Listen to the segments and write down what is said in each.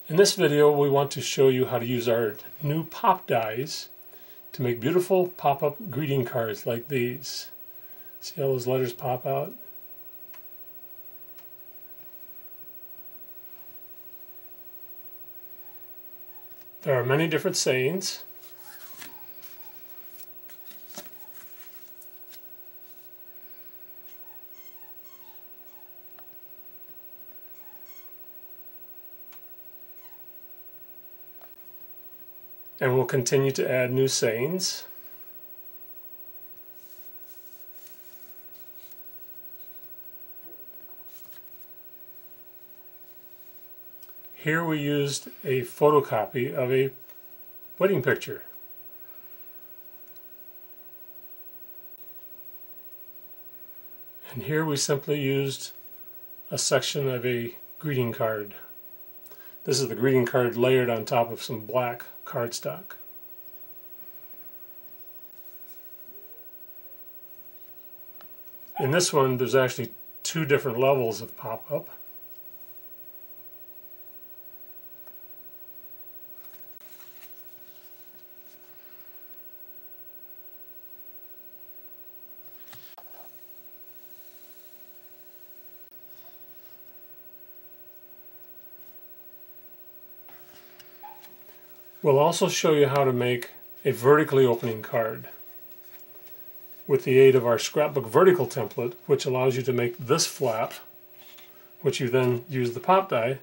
In this video, we want to show you how to use our new pop dies to make beautiful pop-up greeting cards like these. See how those letters pop out? There are many different sayings. And we'll continue to add new sayings. Here we used a photocopy of a wedding picture. And here we simply used a section of a greeting card. This is the greeting card layered on top of some black cardstock. In this one, there's actually two different levels of pop-up. We'll also show you how to make a vertically opening card with the aid of our scrapbook vertical template, which allows you to make this flap, which you then use the pop die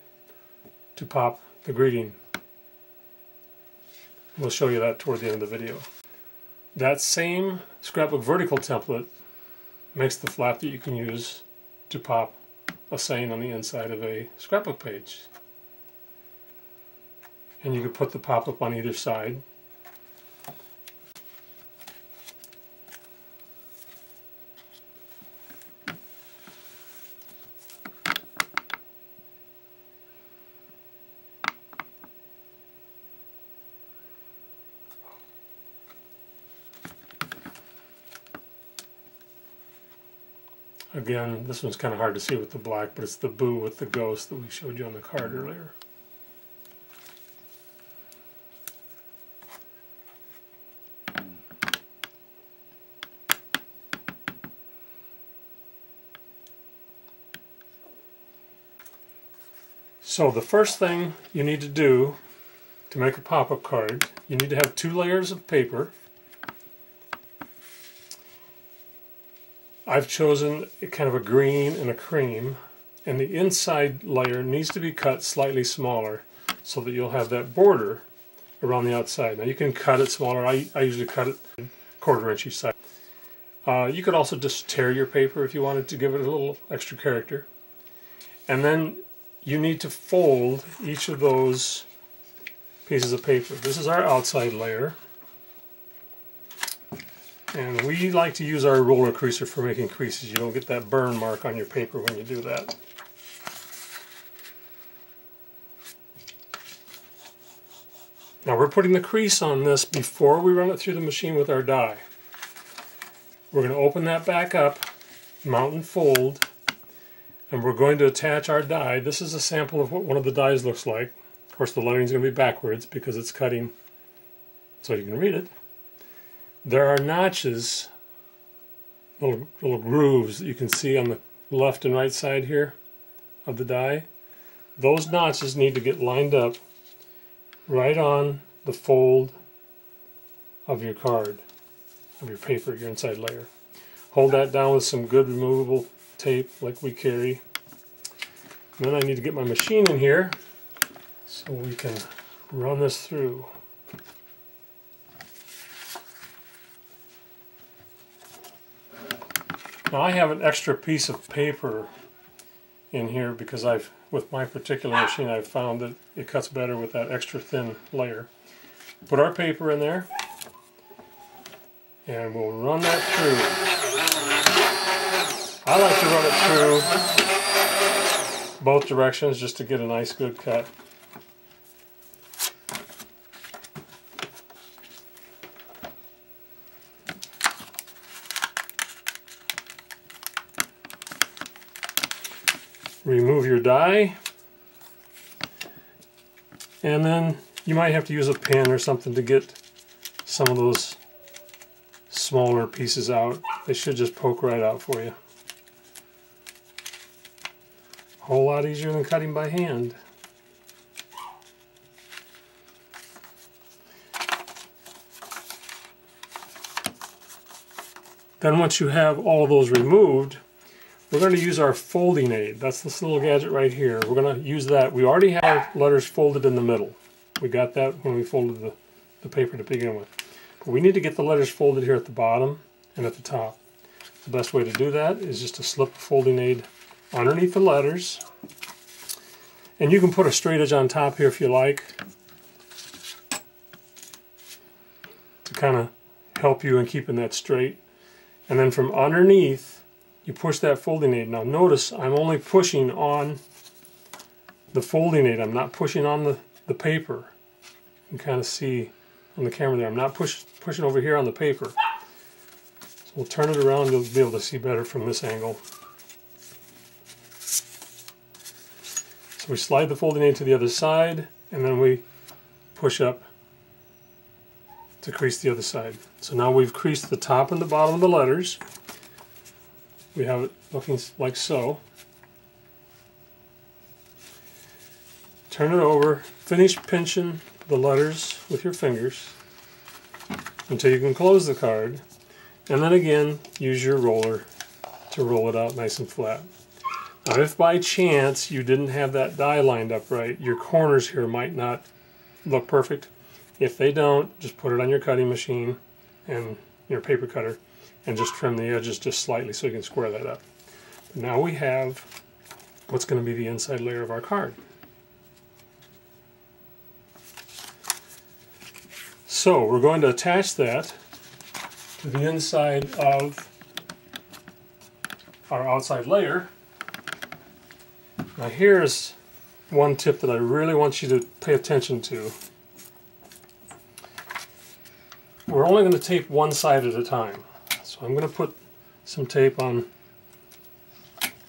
to pop the greeting. We'll show you that toward the end of the video. That same scrapbook vertical template makes the flap that you can use to pop a saying on the inside of a scrapbook page. And you can put the pop-up on either side. Again, this one's kind of hard to see with the black, but it's the boo with the ghost that we showed you on the card earlier. So the first thing you need to do to make a pop-up card, you need to have 2 layers of paper. I've chosen kind of a green and a cream, and the inside layer needs to be cut slightly smaller so that you'll have that border around the outside. Now you can cut it smaller. I usually cut it 1/4 inch each side. You could also just tear your paper if you wanted to give it a little extra character. And then you need to fold each of those pieces of paper. This is our outside layer. And we like to use our roller creaser for making creases. You don't get that burn mark on your paper when you do that. Now we're putting the crease on this before we run it through the machine with our die. We're going to open that back up, mount and fold, and we're going to attach our die. This is a sample of what one of the dies looks like. Of course, the lettering is going to be backwards because it's cutting so you can read it. There are notches, little grooves that you can see on the left and right side here of the die. Those notches need to get lined up right on the fold of your card, of your paper, your inside layer. Hold that down with some good removable tape like we carry. And then I need to get my machine in here so we can run this through. Now I have an extra piece of paper in here because with my particular machine I've found that it cuts better with that extra thin layer. Put our paper in there and we'll run that through. I like to run it through both directions just to get a nice good cut. Remove your die And then you might have to use a pin or something to get some of those smaller pieces out. They should just poke right out for you. A whole lot easier than cutting by hand. Then once you have all of those removed, we're going to use our folding aid. That's this little gadget right here. We're going to use that. We already have letters folded in the middle. We got that when we folded the paper to begin with. But we need to get the letters folded here at the bottom and at the top. The best way to do that is just to slip the folding aid underneath the letters. And you can put a straight edge on top here if you like, to kind of help you in keeping that straight. And then from underneath, you push that folding aid. Now notice I'm only pushing on the folding aid. I'm not pushing on the paper. You can kind of see on the camera there. I'm not pushing over here on the paper. So we'll turn it around. You'll be able to see better from this angle. So we slide the folding aid to the other side, and then we push up to crease the other side. So now we've creased the top and the bottom of the letters. We have it looking like so. Turn it over, finish pinching the letters with your fingers until you can close the card, and then again use your roller to roll it out nice and flat. Now if by chance you didn't have that die lined up right, your corners here might not look perfect. If they don't, just put it on your cutting machine and your paper cutter and just trim the edges just slightly so you can square that up. But now we have what's going to be the inside layer of our card. So we're going to attach that to the inside of our outside layer. Now here's one tip that I really want you to pay attention to. We're only going to tape one side at a time. So I'm going to put some tape on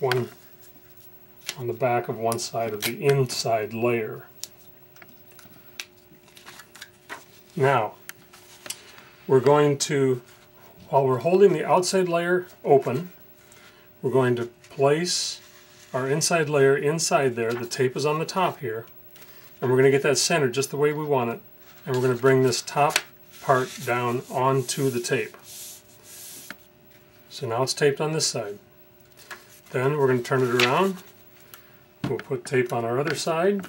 the back of one side of the inside layer. Now, we're going to, while we're holding the outside layer open, we're going to place our inside layer inside there. The tape is on the top here, and we're going to get that centered just the way we want it, and we're going to bring this top part down onto the tape. So now it's taped on this side. Then we're going to turn it around. We'll put tape on our other side.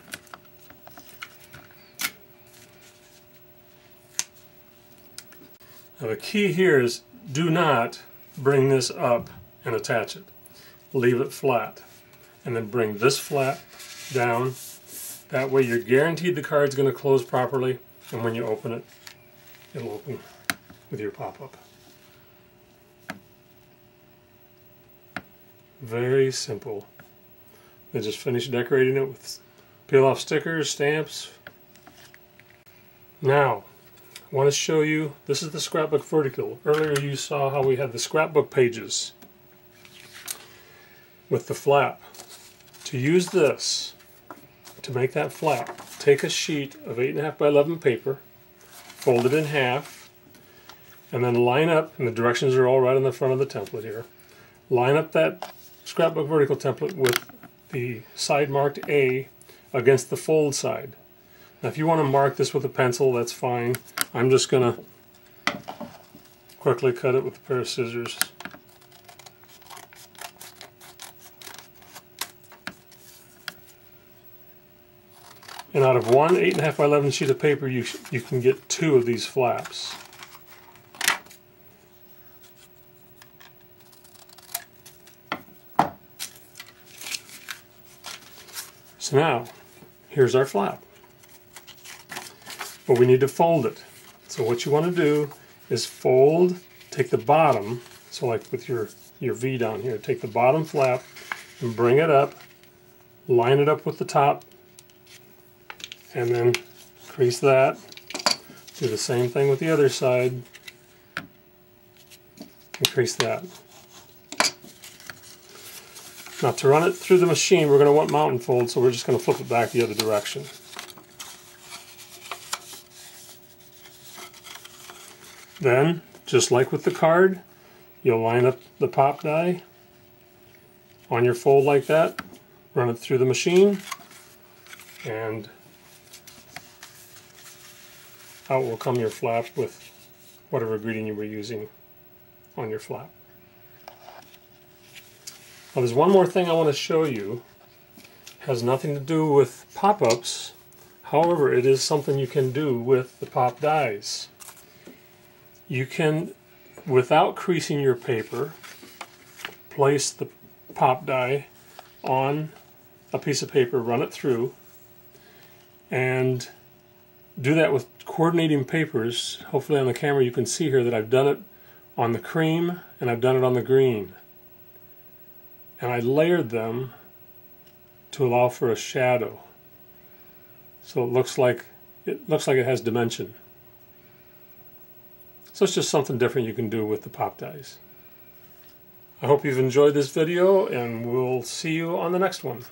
Now the key here is do not bring this up and attach it. Leave it flat. And then bring this flap down. That way you're guaranteed the card's going to close properly, and when you open it, it'll open with your pop-up. Very simple. Then just finish decorating it with peel-off stickers, stamps. Now, I want to show you, this is the scrapbook vertical. Earlier you saw how we had the scrapbook pages with the flap. To use this, to make that flap, take a sheet of 8.5 by 11 paper, fold it in half, and then line up, and the directions are all right on the front of the template here, line up that scrapbook vertical template with the side marked A against the fold side. Now if you want to mark this with a pencil, that's fine. I'm just going to quickly cut it with a pair of scissors. And out of one 8.5 by 11 sheet of paper, you can get 2 of these flaps. So now, here's our flap. But we need to fold it. So what you want to do is fold, take the bottom, so like with your V down here, take the bottom flap and bring it up, line it up with the top, and then crease that. Do the same thing with the other side, and crease that. Now to run it through the machine, we're going to want mountain fold, so we're just going to flip it back the other direction. Then, just like with the card, you'll line up the pop die on your fold like that, run it through the machine, and out will come your flap with whatever greeting you were using on your flap. Now there's one more thing I want to show you. It has nothing to do with pop-ups. However, it is something you can do with the pop dies. You can, without creasing your paper, place the pop die on a piece of paper, run it through, and do that with coordinating papers. Hopefully on the camera you can see here that I've done it on the cream and I've done it on the green. And I layered them to allow for a shadow. So it looks like it has dimension. So it's just something different you can do with the pop dies. I hope you've enjoyed this video, and we'll see you on the next one.